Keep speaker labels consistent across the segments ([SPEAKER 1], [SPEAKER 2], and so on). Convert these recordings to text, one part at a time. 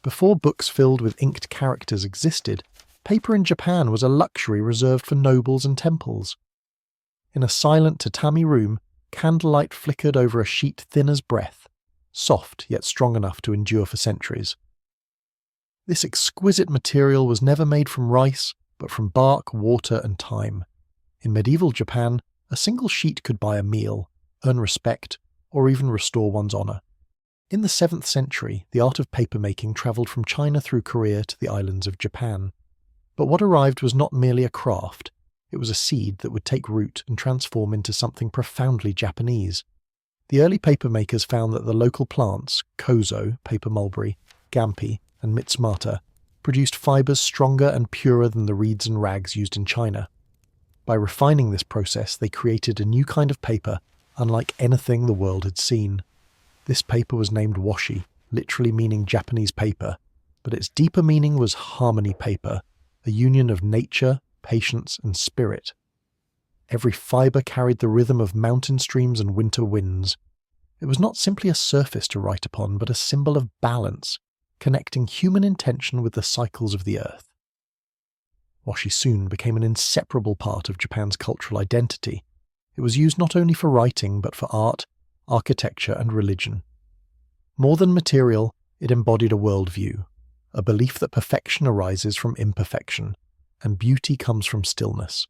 [SPEAKER 1] Before books filled with inked characters existed, paper in Japan was a luxury reserved for nobles and temples. In a silent tatami room, candlelight flickered over a sheet thin as breath, soft yet strong enough to endure for centuries. This exquisite material was never made from rice, but from bark, water, and time. In medieval Japan, a single sheet could buy a meal, earn respect, or even restore one's honour. In the 7th century, the art of papermaking travelled from China through Korea to the islands of Japan. But what arrived was not merely a craft, it was a seed that would take root and transform into something profoundly Japanese. The early papermakers found that the local plants, kozo, paper mulberry, gampi, and mitsumata, produced fibres stronger and purer than the reeds and rags used in China. By refining this process, they created a new kind of paper unlike anything the world had seen. This paper was named washi, literally meaning Japanese paper, but its deeper meaning was harmony paper, a union of nature, patience, and spirit. Every fibre carried the rhythm of mountain streams and winter winds. It was not simply a surface to write upon, but a symbol of balance, connecting human intention with the cycles of the earth. Washi soon became an inseparable part of Japan's cultural identity. It was used not only for writing, but for art, architecture, and religion. More than material, it embodied a worldview, a belief that perfection arises from imperfection, and beauty comes from stillness.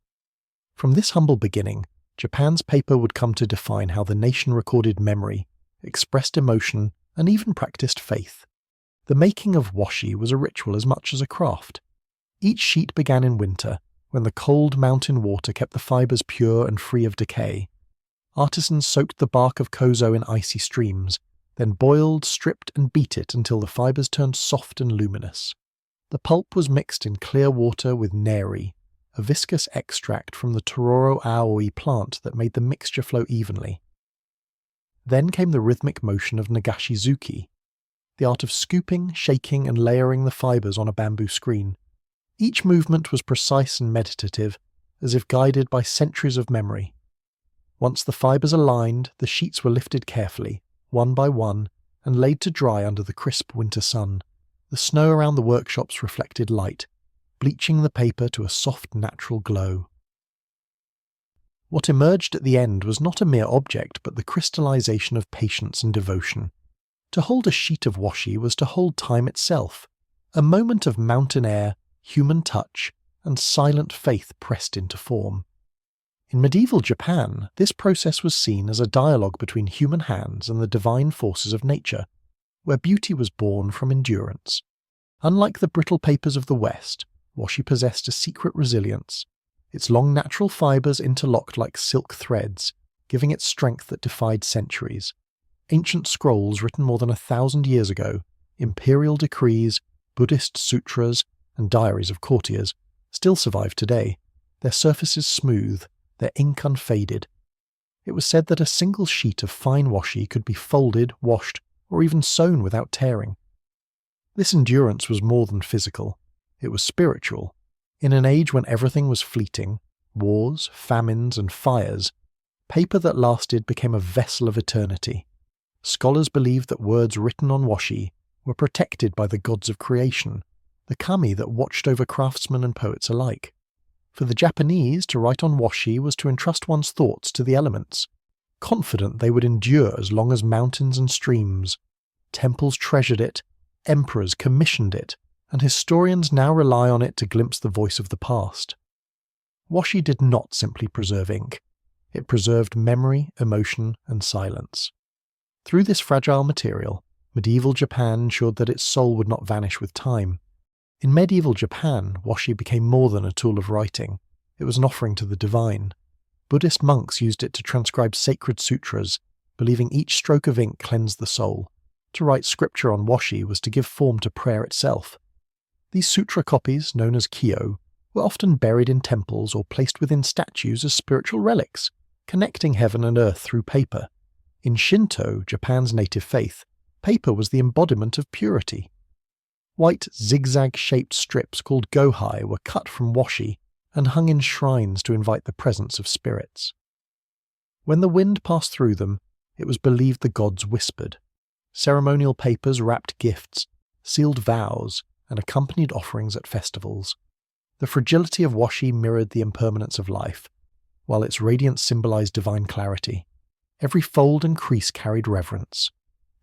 [SPEAKER 1] From this humble beginning, Japan's paper would come to define how the nation recorded memory, expressed emotion, and even practiced faith. The making of washi was a ritual as much as a craft. Each sheet began in winter, when the cold mountain water kept the fibres pure and free of decay. Artisans soaked the bark of kozo in icy streams, then boiled, stripped, and beat it until the fibres turned soft and luminous. The pulp was mixed in clear water with neri, a viscous extract from the Tororo aoi plant that made the mixture flow evenly. Then came the rhythmic motion of nagashizuki, the art of scooping, shaking, and layering the fibres on a bamboo screen. Each movement was precise and meditative, as if guided by centuries of memory. Once the fibres aligned, the sheets were lifted carefully, one by one, and laid to dry under the crisp winter sun. The snow around the workshops reflected light, bleaching the paper to a soft, natural glow. What emerged at the end was not a mere object, but the crystallization of patience and devotion. To hold a sheet of washi was to hold time itself, a moment of mountain air, human touch, and silent faith pressed into form. In medieval Japan, this process was seen as a dialogue between human hands and the divine forces of nature, where beauty was born from endurance. Unlike the brittle papers of the West, washi possessed a secret resilience. Its long natural fibres interlocked like silk threads, giving it strength that defied centuries. Ancient scrolls written more than 1,000 years ago, imperial decrees, Buddhist sutras, and diaries of courtiers, still survive today, their surfaces smooth, their ink unfaded. It was said that a single sheet of fine washi could be folded, washed, or even sewn without tearing. This endurance was more than physical, it was spiritual. In an age when everything was fleeting, wars, famines, and fires, paper that lasted became a vessel of eternity. Scholars believed that words written on washi were protected by the gods of creation, the kami that watched over craftsmen and poets alike. For the Japanese, to write on washi was to entrust one's thoughts to the elements, confident they would endure as long as mountains and streams. Temples treasured it, emperors commissioned it, and historians now rely on it to glimpse the voice of the past. Washi did not simply preserve ink. It preserved memory, emotion, and silence. Through this fragile material, medieval Japan ensured that its soul would not vanish with time. In medieval Japan, washi became more than a tool of writing. It was an offering to the divine. Buddhist monks used it to transcribe sacred sutras, believing each stroke of ink cleansed the soul. To write scripture on washi was to give form to prayer itself. These sutra copies, known as kyo, were often buried in temples or placed within statues as spiritual relics, connecting heaven and earth through paper. In Shinto, Japan's native faith, paper was the embodiment of purity. White zigzag-shaped strips called gohai were cut from washi and hung in shrines to invite the presence of spirits. When the wind passed through them, it was believed the gods whispered. Ceremonial papers wrapped gifts, sealed vows, and accompanied offerings at festivals. The fragility of washi mirrored the impermanence of life, while its radiance symbolized divine clarity. Every fold and crease carried reverence.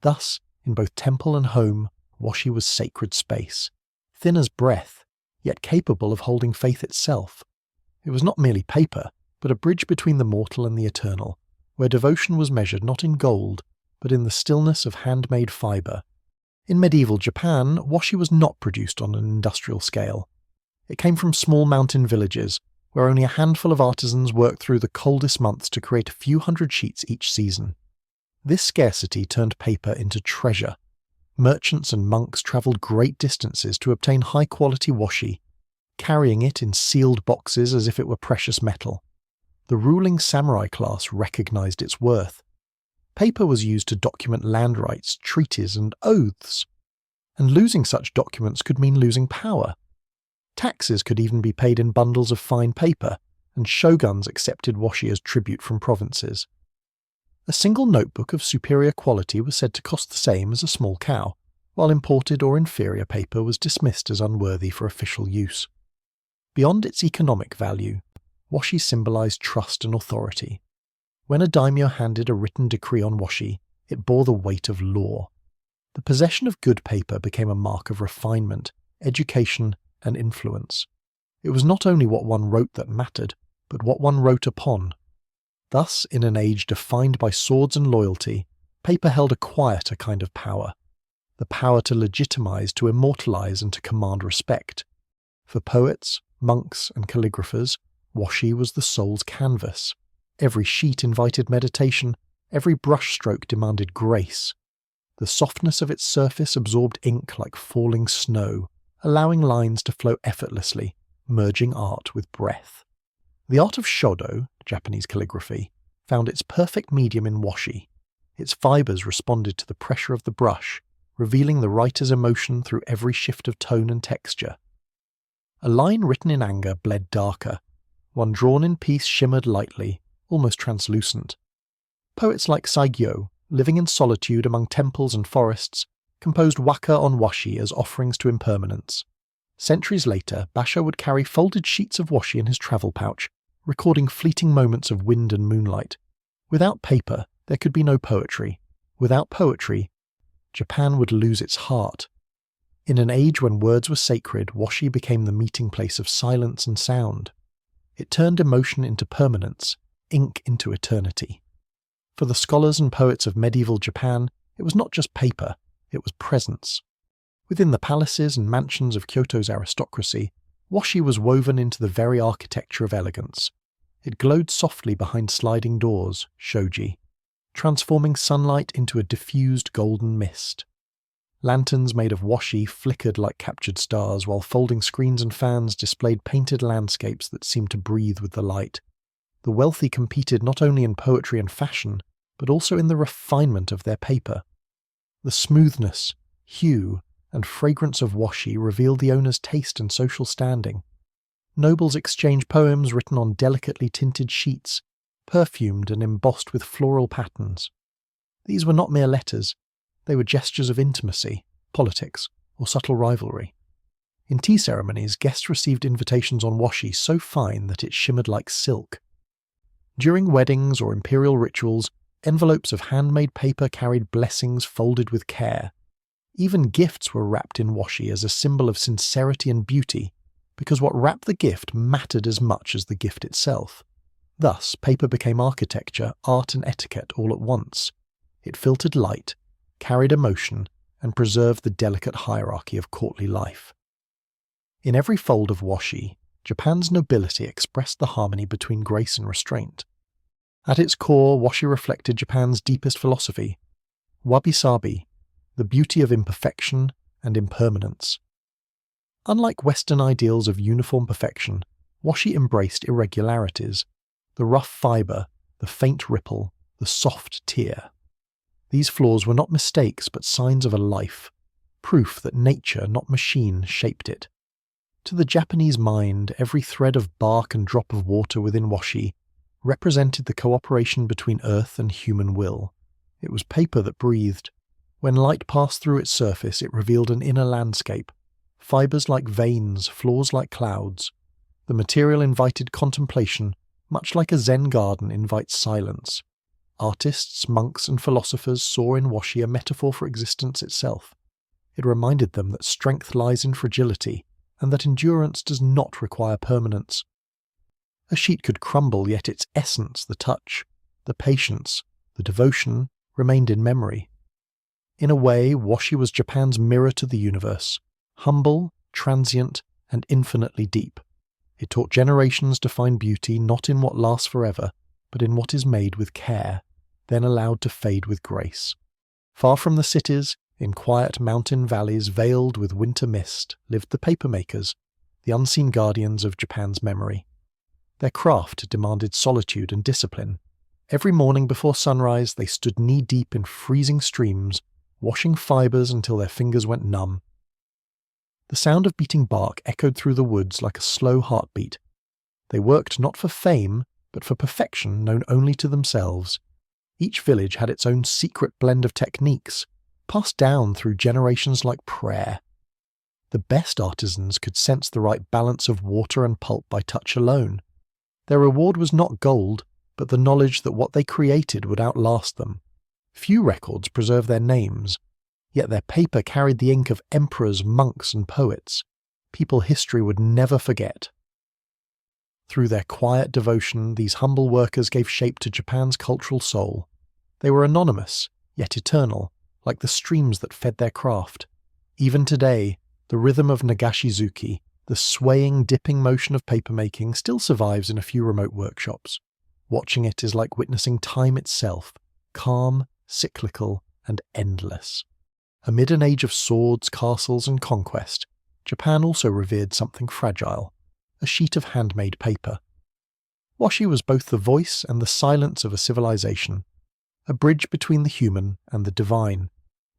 [SPEAKER 1] Thus, in both temple and home, washi was sacred space, thin as breath, yet capable of holding faith itself. It was not merely paper, but a bridge between the mortal and the eternal, where devotion was measured not in gold, but in the stillness of handmade fibre. In medieval Japan, washi was not produced on an industrial scale. It came from small mountain villages, where only a handful of artisans worked through the coldest months to create a few hundred sheets each season. This scarcity turned paper into treasure. Merchants and monks travelled great distances to obtain high-quality washi, carrying it in sealed boxes as if it were precious metal. The ruling samurai class recognized its worth. Paper was used to document land rights, treaties, and oaths. And losing such documents could mean losing power. Taxes could even be paid in bundles of fine paper, and shoguns accepted washi as tribute from provinces. A single notebook of superior quality was said to cost the same as a small cow, while imported or inferior paper was dismissed as unworthy for official use. Beyond its economic value, washi symbolized trust and authority. When a daimyo handed a written decree on washi, it bore the weight of law. The possession of good paper became a mark of refinement, education, and influence. It was not only what one wrote that mattered, but what one wrote upon. Thus, in an age defined by swords and loyalty, paper held a quieter kind of power. The power to legitimize, to immortalize, and to command respect. For poets, monks, and calligraphers, washi was the soul's canvas. Every sheet invited meditation, every brushstroke demanded grace. The softness of its surface absorbed ink like falling snow, allowing lines to flow effortlessly, merging art with breath. The art of shodo, Japanese calligraphy, found its perfect medium in washi. Its fibers responded to the pressure of the brush, revealing the writer's emotion through every shift of tone and texture. A line written in anger bled darker. One drawn in peace shimmered lightly, almost translucent. Poets like Saigyo, living in solitude among temples and forests, composed waka on washi as offerings to impermanence. Centuries later, Basho would carry folded sheets of washi in his travel pouch, recording fleeting moments of wind and moonlight. Without paper, there could be no poetry. Without poetry, Japan would lose its heart. In an age when words were sacred, washi became the meeting place of silence and sound. It turned emotion into permanence, ink into eternity. For the scholars and poets of medieval Japan, it was not just paper, it was presence. Within the palaces and mansions of Kyoto's aristocracy, washi was woven into the very architecture of elegance. It glowed softly behind sliding doors, shoji, transforming sunlight into a diffused golden mist. Lanterns made of washi flickered like captured stars, while folding screens and fans displayed painted landscapes that seemed to breathe with the light. The wealthy competed not only in poetry and fashion, but also in the refinement of their paper. The smoothness, hue, and fragrance of washi revealed the owner's taste and social standing. Nobles exchanged poems written on delicately tinted sheets, perfumed and embossed with floral patterns. These were not mere letters, they were gestures of intimacy, politics, or subtle rivalry. In tea ceremonies, guests received invitations on washi so fine that it shimmered like silk. During weddings or imperial rituals, envelopes of handmade paper carried blessings folded with care. Even gifts were wrapped in washi as a symbol of sincerity and beauty, because what wrapped the gift mattered as much as the gift itself. Thus, paper became architecture, art and etiquette all at once. It filtered light, carried emotion, and preserved the delicate hierarchy of courtly life. In every fold of washi, Japan's nobility expressed the harmony between grace and restraint. At its core, washi reflected Japan's deepest philosophy, wabi-sabi, the beauty of imperfection and impermanence. Unlike Western ideals of uniform perfection, washi embraced irregularities, the rough fibre, the faint ripple, the soft tear. These flaws were not mistakes but signs of a life, proof that nature, not machine, shaped it. To the Japanese mind, every thread of bark and drop of water within washi represented the cooperation between earth and human will. It was paper that breathed, When light passed through its surface, it revealed an inner landscape, fibres like veins, flaws like clouds. The material invited contemplation, much like a Zen garden invites silence. Artists, monks, and philosophers saw in washi a metaphor for existence itself. It reminded them that strength lies in fragility, and that endurance does not require permanence. A sheet could crumble, yet its essence, the touch, the patience, the devotion, remained in memory. In a way, washi was Japan's mirror to the universe, humble, transient, and infinitely deep. It taught generations to find beauty not in what lasts forever, but in what is made with care, then allowed to fade with grace. Far from the cities, in quiet mountain valleys veiled with winter mist, lived the papermakers, the unseen guardians of Japan's memory. Their craft demanded solitude and discipline. Every morning before sunrise, they stood knee-deep in freezing streams, washing fibres until their fingers went numb. The sound of beating bark echoed through the woods like a slow heartbeat. They worked not for fame, but for perfection known only to themselves. Each village had its own secret blend of techniques, passed down through generations like prayer. The best artisans could sense the right balance of water and pulp by touch alone. Their reward was not gold, but the knowledge that what they created would outlast them. Few records preserve their names, yet their paper carried the ink of emperors, monks, and poets, people history would never forget. Through their quiet devotion, these humble workers gave shape to Japan's cultural soul. They were anonymous, yet eternal, like the streams that fed their craft. Even today, the rhythm of Nagashizuki, the swaying, dipping motion of papermaking, still survives in a few remote workshops. Watching it is like witnessing time itself, calm, cyclical, and endless. Amid an age of swords, castles, and conquest, Japan also revered something fragile, a sheet of handmade paper. Washi was both the voice and the silence of a civilization, a bridge between the human and the divine.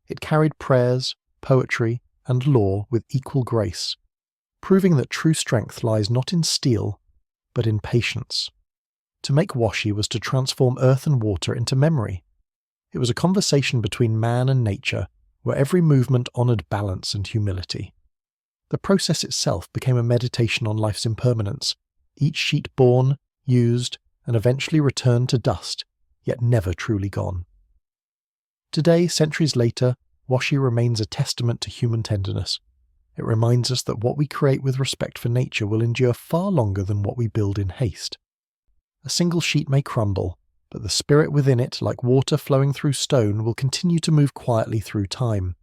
[SPEAKER 1] It carried prayers, poetry, and law with equal grace, proving that true strength lies not in steel, but in patience. To make washi was to transform earth and water into memory. It was a conversation between man and nature, where every movement honoured balance and humility. The process itself became a meditation on life's impermanence, each sheet born, used, and eventually returned to dust, yet never truly gone. Today, centuries later, washi remains a testament to human tenderness. It reminds us that what we create with respect for nature will endure far longer than what we build in haste. A single sheet may crumble, but the spirit within it, like water flowing through stone, will continue to move quietly through time.